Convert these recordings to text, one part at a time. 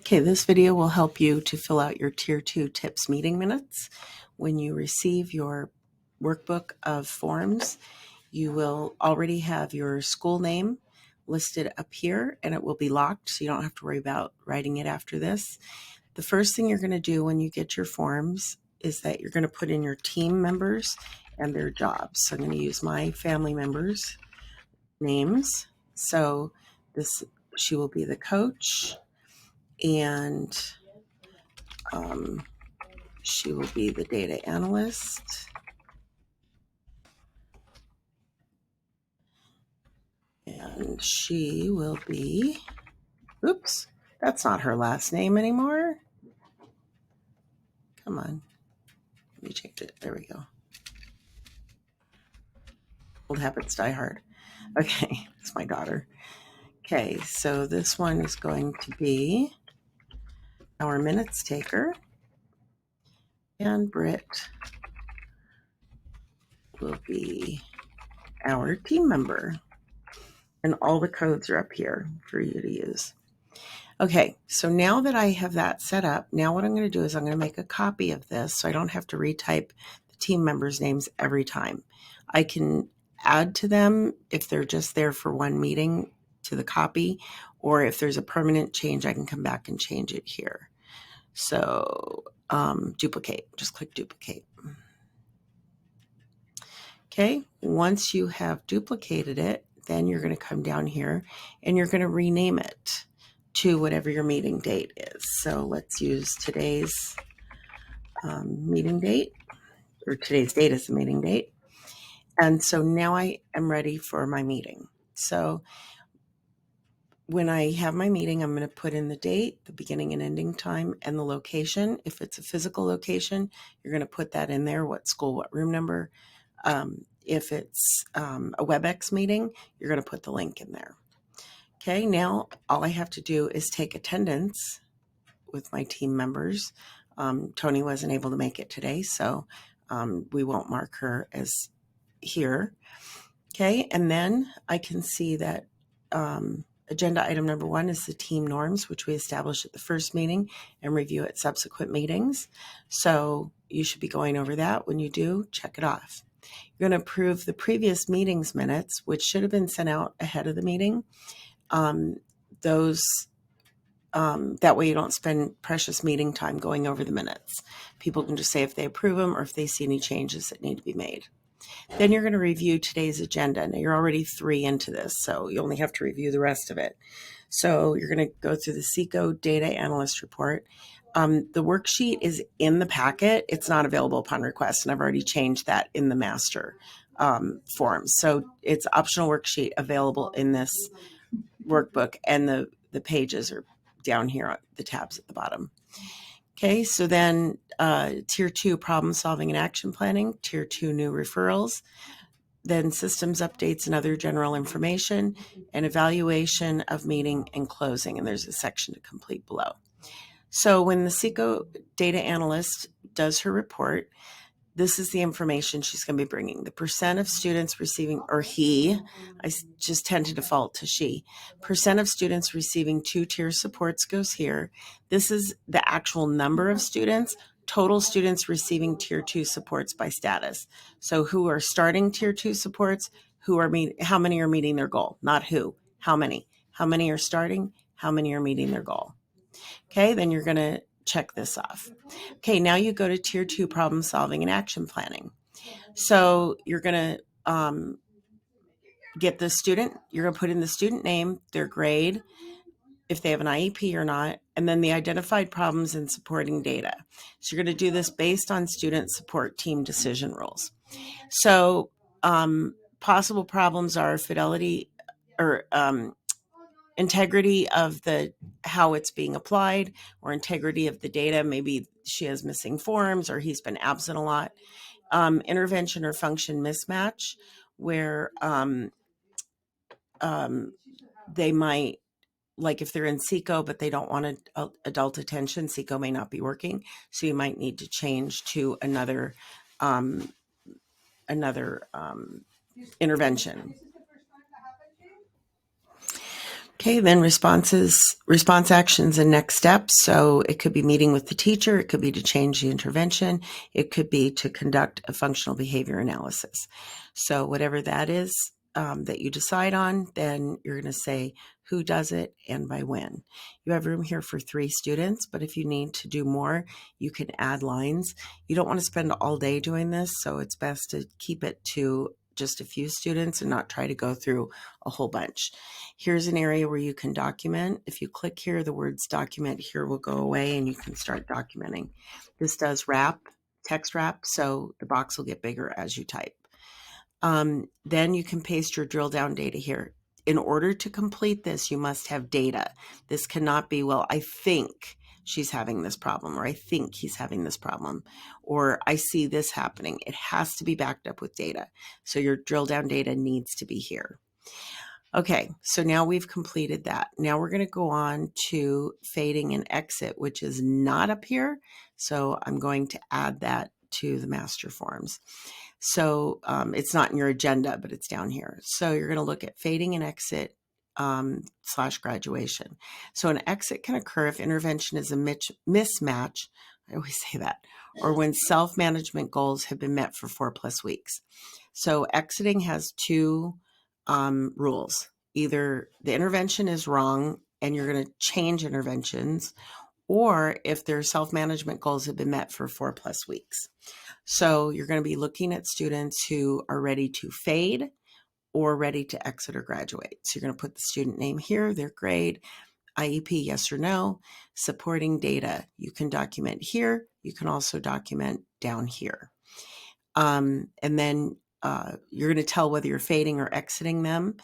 Okay, this video will help you to fill out your Tier 2 TIPS meeting minutes. When you receive your workbook of forms, you will already have your school name listed up here, and it will be locked, so you don't have to worry about writing it after this. The first thing you're going to do when you get your forms is that you're going to put in your team members and their jobs. So I'm going to use my family members' names. So she will be the coach, and she will be the data analyst. And she will be, oops, that's not her last name anymore. Come on. Let me change it. There we go. Old habits die hard. Okay, it's my daughter. Okay, so this one is going to be our minutes taker. And Britt will be our team member. And all the codes are up here for you to use. Okay, so now that I have that set up, now what I'm going to do is I'm going to make a copy of this so I don't have to retype the team members' names every time. I can add to them if they're just there for one meeting to the copy, or if there's a permanent change, I can come back and change it here. So duplicate, just click duplicate. Okay, once you have duplicated it, then you're going to come down here and you're going to rename it to whatever your meeting date is. So let's use today's meeting date, or today's date as the meeting date. And so now I am ready for my meeting. So when I have my meeting, I'm going to put in the date, the beginning and ending time, and the location. If it's a physical location, you're going to put that in there, what school, what room number. If it's a WebEx meeting, you're going to put the link in there. Okay, now all I have to do is take attendance with my team members. Tony wasn't able to make it today, so we won't mark her as here. Okay, and then I can see that agenda item number 1 is the team norms, which we established at the first meeting and review at subsequent meetings. So you should be going over that. When you do, check it off. You're going to approve the previous meeting's minutes, which should have been sent out ahead of the meeting. That way you don't spend precious meeting time going over the minutes. People can just say if they approve them or if they see any changes that need to be made. Then you're going to review today's agenda. Now you're already 3 into this, so you only have to review the rest of it. So you're going to go through the SECO Data Analyst Report. The worksheet is in the packet. It's not available upon request, and I've already changed that in the master form. So it's optional worksheet available in this workbook, and the pages are down here on the tabs at the bottom. Okay, so then Tier 2 problem solving and action planning, Tier 2 new referrals, then systems updates and other general information, and evaluation of meeting and closing. And there's a section to complete below. So when the SECO data analyst does her report, this is the information she's going to be bringing. The percent of students receiving, or he, I just tend to default to she, percent of students receiving 2-tier supports goes here. This is the actual number of students, total students receiving Tier 2 supports by status. So who are starting Tier 2 supports, how many are meeting their goal, not who, how many. How many are starting, how many are meeting their goal. Okay, then you're going to check this off. Okay, now you go to Tier 2 problem solving and action planning. So you're going to get the student, you're going to put in the student name, their grade, if they have an IEP or not, and then the identified problems and supporting data. So you're going to do this based on student support team decision rules. So possible problems are fidelity or integrity of how it's being applied, or integrity of the data. Maybe she has missing forms or he's been absent a lot. Intervention or function mismatch, where they might, like if they're in SECO but they don't want adult attention, SECO may not be working. So you might need to change to another intervention. Okay, then response actions and next steps. So it could be meeting with the teacher, it could be to change the intervention, it could be to conduct a functional behavior analysis. So whatever that is that you decide on, then you're going to say who does it and by when. You have room here for 3 students, but if you need to do more, you can add lines. You don't want to spend all day doing this, so it's best to keep it to just a few students and not try to go through a whole bunch. Here's an area where you can document. If you click here, the words document here will go away and you can start documenting. This does wrap, text wrap, so the box will get bigger as you type. Then you can paste your drill down data here. In order to complete this, you must have data. This cannot be, well, I think she's having this problem, or I think he's having this problem, or I see this happening. It has to be backed up with data. So your drill down data needs to be here. Okay, so now we've completed that. Now we're going to go on to fading and exit, which is not up here. So I'm going to add that to the master forms. So it's not in your agenda, but it's down here. So you're going to look at fading and exit / graduation. So an exit can occur if intervention is a mismatch. I always say that, or when self-management goals have been met for 4+ weeks. So exiting has 2 rules. Either the intervention is wrong and you're going to change interventions, or if their self-management goals have been met for 4+ weeks. So you're going to be looking at students who are ready to fade or ready to exit or graduate. So you're going to put the student name here, their grade, IEP, yes or no, supporting data. You can document here. You can also document down here. And then you're going to tell whether you're fading or exiting them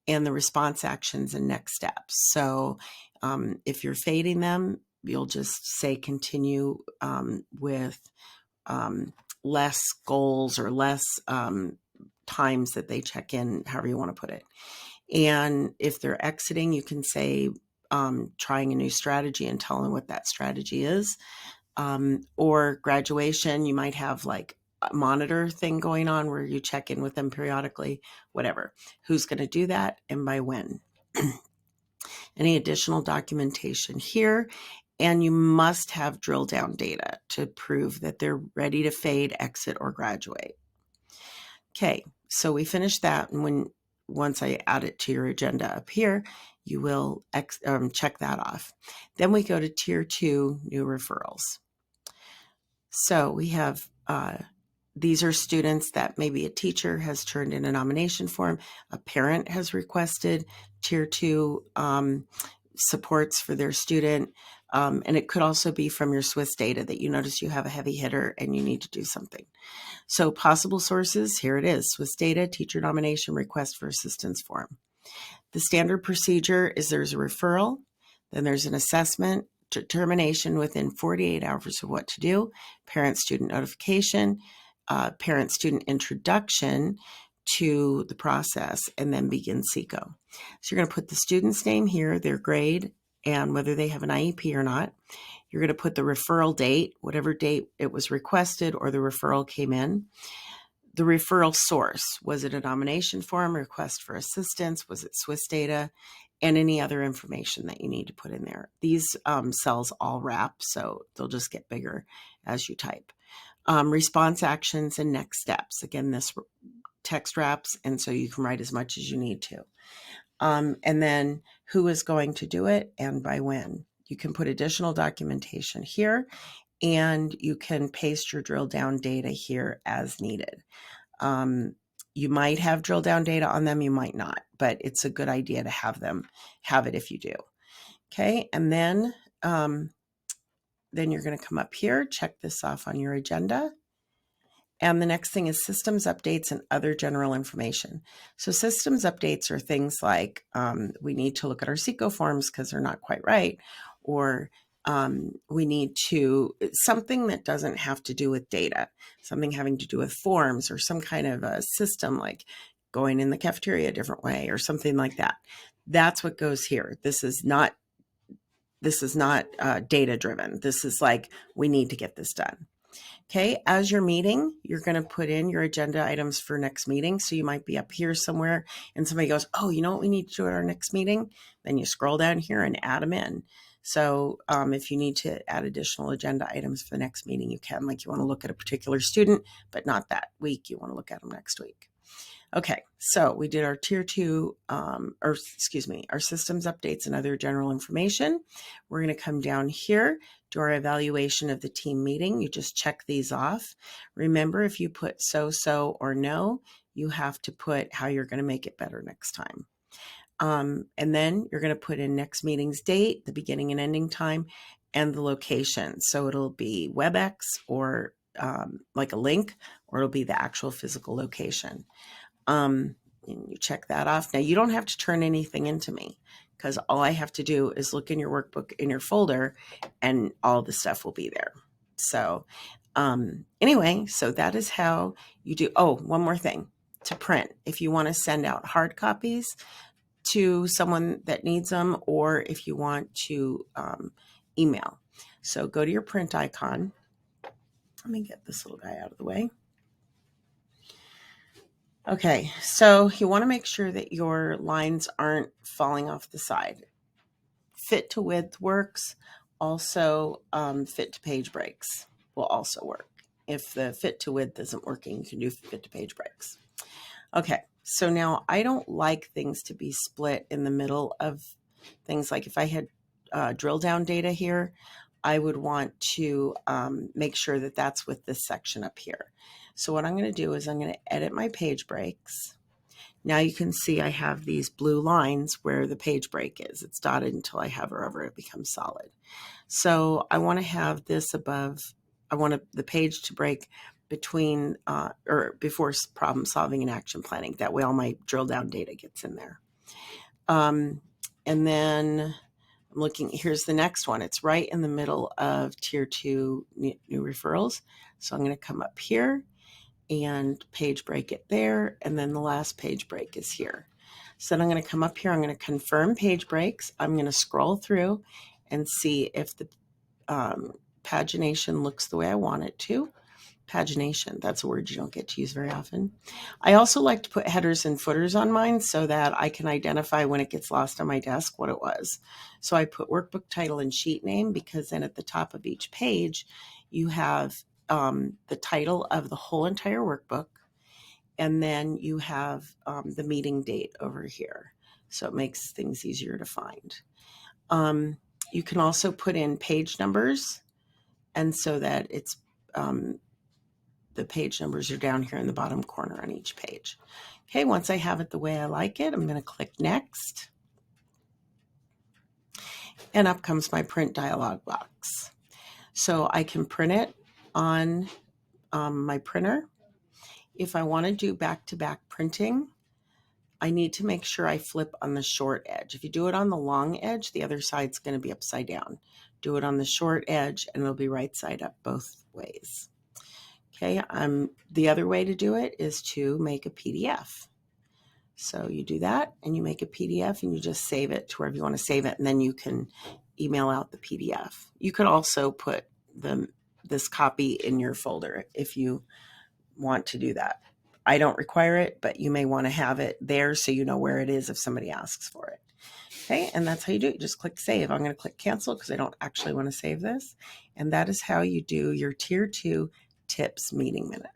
and the response actions and next steps. So if you're fading them, you'll just say continue with less goals or less times that they check in, however you want to put it. And if they're exiting, you can say trying a new strategy and tell them what that strategy is. Or graduation, you might have like a monitor thing going on where you check in with them periodically, whatever. Who's going to do that and by when? Any additional documentation here. And you must have drill down data to prove that they're ready to fade, exit, or graduate. Okay, so we finished that. And once I add it to your agenda up here, you will check that off. Then we go to Tier 2, new referrals. So we have, these are students that maybe a teacher has turned in a nomination form, a parent has requested Tier 2 supports for their student, and it could also be from your Swiss data that you notice you have a heavy hitter and you need to do something. So possible sources, here it is, Swiss data, teacher nomination, request for assistance form. The standard procedure is there's a referral, then there's an assessment, determination within 48 hours of what to do, parent-student notification, parent-student introduction to the process, and then begin SECO. So you're going to put the student's name here, their grade, and whether they have an IEP or not. You're going to put the referral date, whatever date it was requested or the referral came in. The referral source, was it a nomination form, request for assistance, was it Swiss data, and any other information that you need to put in there. These cells all wrap, so they'll just get bigger as you type. Response actions and next steps. Again, this text wraps, and so you can write as much as you need to. And then who is going to do it and by when. You can put additional documentation here, and you can paste your drill down data here as needed. You might have drill down data on them, you might not, but it's a good idea to have it if you do. Okay, and then you're going to come up here, check this off on your agenda. And the next thing is systems updates and other general information. So systems updates are things like we need to look at our SECO forms because they're not quite right, or we need to, something that doesn't have to do with data, something having to do with forms or some kind of a system like going in the cafeteria a different way or something like that. That's what goes here. This is not data driven. This is like, we need to get this done. Okay, as you're meeting, you're going to put in your agenda items for next meeting. So you might be up here somewhere and somebody goes, oh, you know what we need to do at our next meeting? Then you scroll down here and add them in. So if you need to add additional agenda items for the next meeting, you can. Like you want to look at a particular student, but not that week. You want to look at them next week. Okay, so we did our tier 2, our systems updates and other general information. We're going to come down here, do our evaluation of the team meeting. You just check these off. Remember, if you put so or no, you have to put how you're going to make it better next time. And then you're going to put in next meeting's date, the beginning and ending time, and the location. So it'll be WebEx or like a link, or it'll be the actual physical location. And you check that off. Now you don't have to turn anything into me, because all I have to do is look in your workbook in your folder and all the stuff will be there. So anyway, so that is how you do. Oh, one more thing, to print. If you want to send out hard copies to someone that needs them, or if you want to email. So go to your print icon. Let me get this little guy out of the way. Okay, so you want to make sure that your lines aren't falling off the side. Fit to width works. Also, fit to page breaks will also work. If the fit to width isn't working, you can do fit to page breaks. Okay, so now I don't like things to be split in the middle of things. Like if I had drill down data here, I would want to make sure that that's with this section up here. So what I'm going to do is I'm going to edit my page breaks. Now you can see I have these blue lines where the page break is. It's dotted until I have wherever it becomes solid. So I want to have this above. I want the page to break between or before problem solving and action planning. That way all my drill down data gets in there. And then I'm looking, here's the next one. It's right in the middle of tier 2 new referrals. So I'm going to come up here and page break it there. And then the last page break is here. So then I'm going to come up here. I'm going to confirm page breaks. I'm going to scroll through and see if the pagination looks the way I want it to. Pagination, that's a word you don't get to use very often. I also like to put headers and footers on mine so that I can identify when it gets lost on my desk what it was. So I put workbook title and sheet name, because then at the top of each page you have the title of the whole entire workbook, and then you have the meeting date over here. So it makes things easier to find. You can also put in page numbers, and so that it's the page numbers are down here in the bottom corner on each page. Okay, once I have it the way I like it, I'm going to click next. And up comes my print dialog box. So I can print it on my printer. If I want to do back-to-back printing, I need to make sure I flip on the short edge. If you do it on the long edge, the other side's going to be upside down. Do it on the short edge and it'll be right side up both ways. Okay, the other way to do it is to make a PDF. So you do that and you make a PDF and you just save it to wherever you want to save it, and then you can email out the PDF. You could also put this copy in your folder if you want to do that. I don't require it, but you may want to have it there so you know where it is if somebody asks for it. Okay, and that's how you do it. Just click save. I'm going to click cancel because I don't actually want to save this. And that is how you do your tier 2 tips meeting minutes.